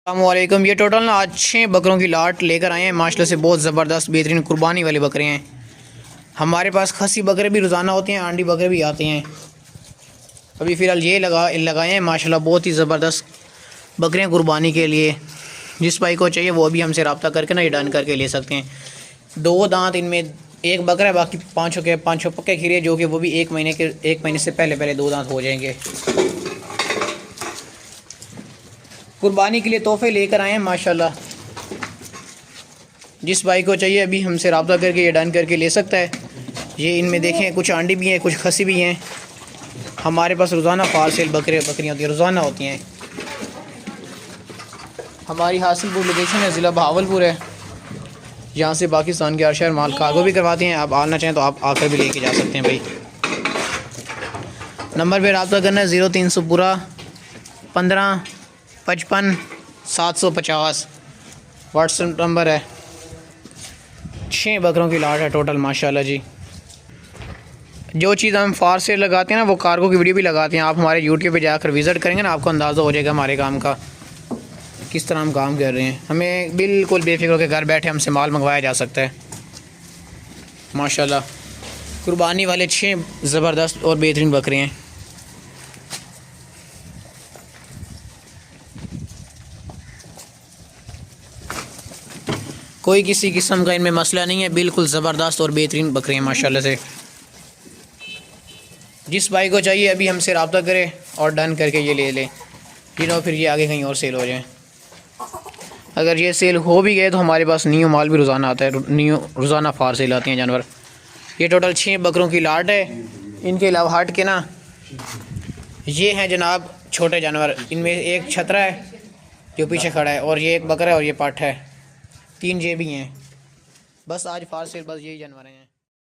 अस्सलामुअलैकुम। ये टोटल ना आज 6 बकरों की लाट लेकर आए हैं। माशाल्लाह से बहुत ज़बरदस्त बेहतरीन कुर्बानी वाले बकरे हैं। हमारे पास खसी बकरे भी रोज़ाना होते हैं, आंडी बकरे भी आते हैं। अभी फ़िलहाल ये लगाए हैं माशाल्लाह बहुत ही ज़बरदस्त बकरे कुर्बानी के लिए। जिस भाई को चाहिए वो भी हमसे रब्ता करके ना ये डन करके ले सकते हैं। 2 दांत इनमें एक बकरा है, बाकी पाँचों पक्के खीरे जो कि वो भी 1 महीने से पहले 2 दांत हो जाएंगे। कुर्बानी के लिए तोहफे लेकर आए हैं माशाल्लाह। जिस भाई को चाहिए अभी हमसे रब्ता करके ये डन करके ले सकता है। ये इनमें देखें कुछ आंडी भी हैं, कुछ खसी भी हैं। हमारे पास रोज़ाना फार सेल बकरियाँ होती हैं, रोज़ाना होती हैं। हमारी हासिलपुर लोकेशन है, ज़िला बहावलपुर है। यहाँ से पाकिस्तान के हर शहर माल कार्गो भी करवाते हैं। आप आना चाहें तो आप आकर भी लेके जा सकते हैं भाई। नंबर पर रब्ता करना है 0300 पूरा 15 55 750 व्हाट्सएप नंबर है। 6 बकरों की लाट है टोटल माशाल्लाह जी। जो चीज़ हम फार से लगाते हैं ना वो कार्गो की वीडियो भी लगाते हैं। आप हमारे यूट्यूब पे जाकर विज़िट करेंगे ना, आपको अंदाज़ा हो जाएगा हमारे काम का किस तरह हम काम कर रहे हैं। हमें बिल्कुल बेफिक्र होकर घर बैठे हमसे माल मंगवाया जा सकता है माशाल्लाह। कुर्बानी वाले 6 ज़बरदस्त और बेहतरीन बकरे हैं। कोई किसी किस्म का इनमें मसला नहीं है, बिल्कुल ज़बरदस्त और बेहतरीन बकरे हैं माशाल्लाह से। जिस भाई को चाहिए अभी हमसे रब्ता करे और डन करके ये ले लें, फिर ये आगे कहीं और सेल हो जाए। अगर ये सेल हो भी गए तो हमारे पास न्यू माल भी रोज़ाना आता है, रोज़ाना फार सेल आती हैं जानवर। ये टोटल 6 बकरों की लाट है। इनके अलावा हट के ना ये हैं जनाब छोटे जानवर। इनमें एक छतरा है जो पीछे खड़ा है, और ये एक बकरा है और ये पाठा है। 3 ये भी हैं। बस आज फार सेल बस यही जानवर हैं।